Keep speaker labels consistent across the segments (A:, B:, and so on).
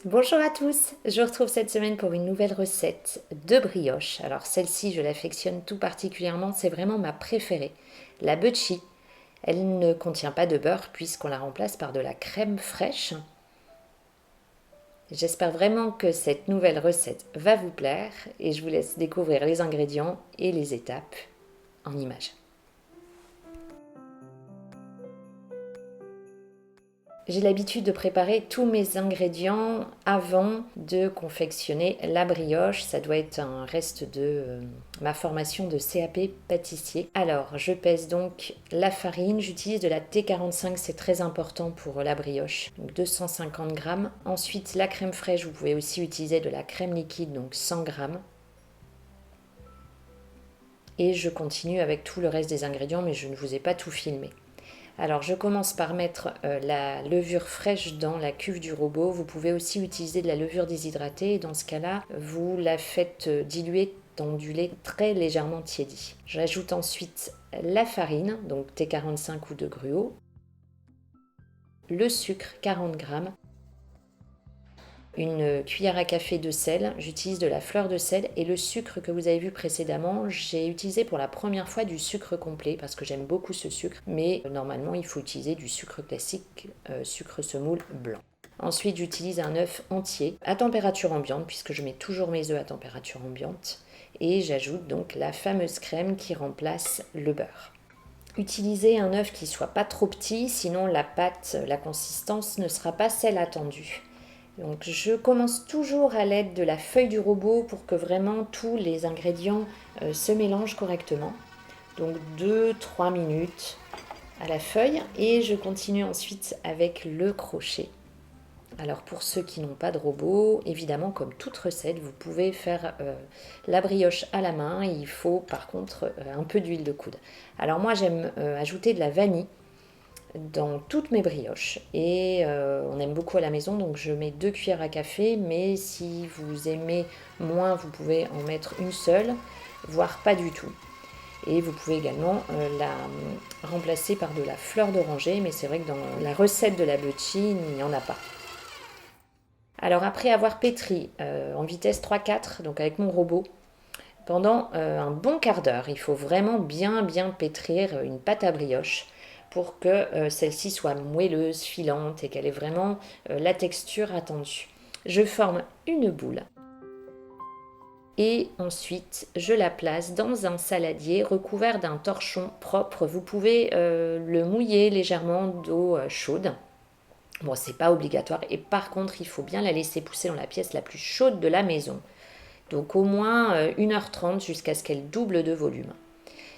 A: Bonjour à tous, je vous retrouve cette semaine pour une nouvelle recette de brioche. Alors celle-ci, je l'affectionne tout particulièrement, c'est vraiment ma préférée. La Bucci, elle ne contient pas de beurre puisqu'on la remplace par de la crème fraîche. J'espère vraiment que cette nouvelle recette va vous plaire et je vous laisse découvrir les ingrédients et les étapes en images. J'ai l'habitude de préparer tous mes ingrédients avant de confectionner la brioche. Ça doit être un reste de ma formation de CAP pâtissier. Alors, je pèse donc la farine. J'utilise de la T45, c'est très important pour la brioche. Donc 250 grammes. Ensuite, la crème fraîche, vous pouvez aussi utiliser de la crème liquide, donc 100 grammes. Et je continue avec tout le reste des ingrédients, mais je ne vous ai pas tout filmé. Alors je commence par mettre la levure fraîche dans la cuve du robot. Vous pouvez aussi utiliser de la levure déshydratée et dans ce cas-là, vous la faites diluer dans du lait très légèrement tiédi. J'ajoute ensuite la farine, donc T45 ou de gruau, le sucre 40 grammes, une cuillère à café de sel, j'utilise de la fleur de sel et le sucre que vous avez vu précédemment, j'ai utilisé pour la première fois du sucre complet parce que j'aime beaucoup ce sucre, mais normalement il faut utiliser du sucre classique, sucre semoule blanc. Ensuite j'utilise un œuf entier à température ambiante puisque je mets toujours mes œufs à température ambiante et j'ajoute donc la fameuse crème qui remplace le beurre. Utilisez un œuf qui soit pas trop petit, sinon la pâte, la consistance ne sera pas celle attendue. Donc je commence toujours à l'aide de la feuille du robot pour que vraiment tous les ingrédients se mélangent correctement. Donc 2-3 minutes à la feuille et je continue ensuite avec le crochet. Alors pour ceux qui n'ont pas de robot, évidemment comme toute recette, vous pouvez faire la brioche à la main. Il faut par contre un peu d'huile de coude. Alors moi j'aime ajouter de la vanille dans toutes mes brioches et on aime beaucoup à la maison donc je mets 2 cuillères à café, mais si vous aimez moins vous pouvez en mettre une seule voire pas du tout, et vous pouvez également la remplacer par de la fleur d'oranger, mais c'est vrai que dans la recette de la Bucci il n'y en a pas. Alors après avoir pétri en vitesse 3-4, donc avec mon robot, pendant un bon quart d'heure, il faut vraiment bien pétrir une pâte à brioche pour que celle-ci soit moelleuse, filante et qu'elle ait vraiment la texture attendue. Je forme une boule et ensuite je la place dans un saladier recouvert d'un torchon propre. Vous pouvez le mouiller légèrement d'eau chaude. Bon, c'est pas obligatoire et par contre, il faut bien la laisser pousser dans la pièce la plus chaude de la maison. Donc au moins 1h30 jusqu'à ce qu'elle double de volume.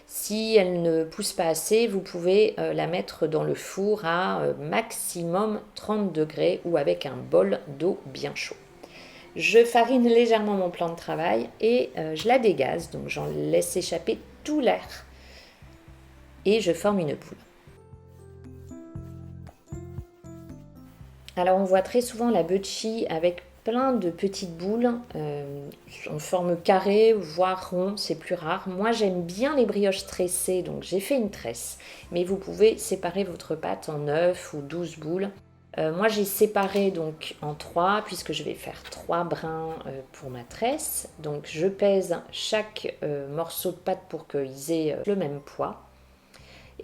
A: Si elle ne pousse pas assez, vous pouvez la mettre dans le four à maximum 30 degrés ou avec un bol d'eau bien chaud. Je farine légèrement mon plan de travail et je la dégaze, donc j'en laisse échapper tout l'air et je forme une boule. Alors on voit très souvent la Bucci avec plein de petites boules en forme carrée, voire rond, c'est plus rare. Moi j'aime bien les brioches tressées, donc j'ai fait une tresse. Mais vous pouvez séparer votre pâte en 9 ou 12 boules. Moi j'ai séparé donc en 3 puisque je vais faire 3 brins pour ma tresse. Donc je pèse chaque morceau de pâte pour qu'ils aient le même poids.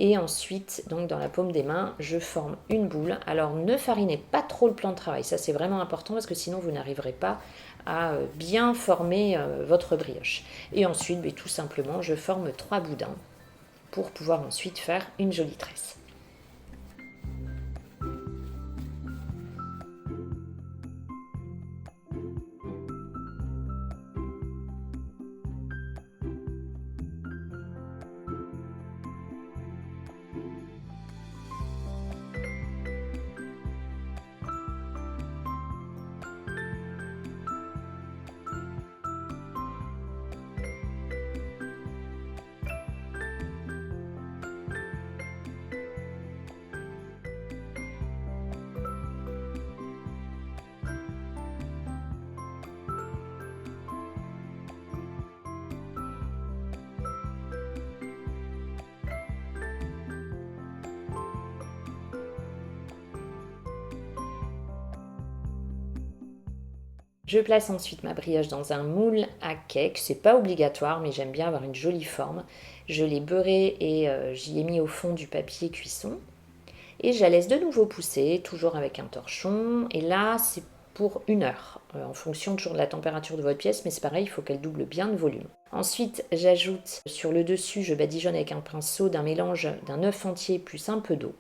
A: Et ensuite, donc dans la paume des mains, je forme une boule. Alors ne farinez pas trop le plan de travail, ça c'est vraiment important parce que sinon vous n'arriverez pas à bien former votre brioche. Et ensuite, tout simplement, je forme 3 boudins pour pouvoir ensuite faire une jolie tresse. Je place ensuite ma brioche dans un moule à cake. C'est pas obligatoire, mais j'aime bien avoir une jolie forme. Je l'ai beurrée et j'y ai mis au fond du papier cuisson. Et je la laisse de nouveau pousser, toujours avec un torchon. Et là, c'est pour 1 heure, en fonction toujours de la température de votre pièce, mais c'est pareil, il faut qu'elle double bien de volume. Ensuite, j'ajoute sur le dessus, je badigeonne avec un pinceau d'un mélange d'un œuf entier plus un peu d'eau.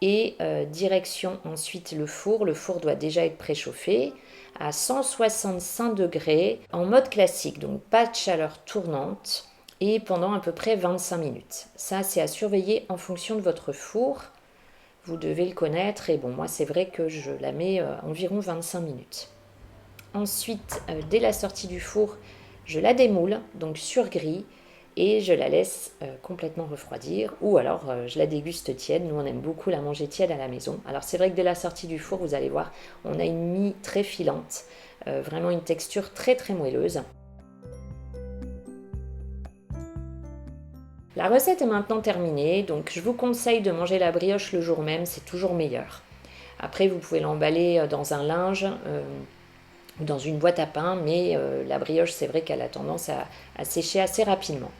A: Et direction ensuite le four. Le four doit déjà être préchauffé à 165 degrés en mode classique, donc pas de chaleur tournante, et pendant à peu près 25 minutes. Ça, c'est à surveiller en fonction de votre four. Vous devez le connaître, et bon, moi c'est vrai que je la mets environ 25 minutes. Ensuite, dès la sortie du four, je la démoule, donc sur grille, et je la laisse complètement refroidir, ou alors je la déguste tiède. Nous on aime beaucoup la manger tiède à la maison. Alors c'est vrai que dès la sortie du four, vous allez voir, on a une mie très filante, vraiment une texture très très moelleuse. La recette est maintenant terminée, donc je vous conseille de manger la brioche le jour même, c'est toujours meilleur. Après vous pouvez l'emballer dans un linge ou dans une boîte à pain, mais la brioche c'est vrai qu'elle a tendance à sécher assez rapidement.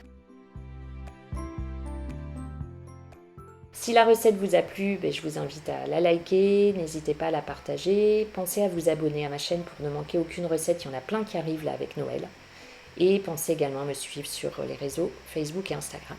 A: Si la recette vous a plu, je vous invite à la liker, n'hésitez pas à la partager, pensez à vous abonner à ma chaîne pour ne manquer aucune recette, il y en a plein qui arrivent là avec Noël. Et pensez également à me suivre sur les réseaux Facebook et Instagram.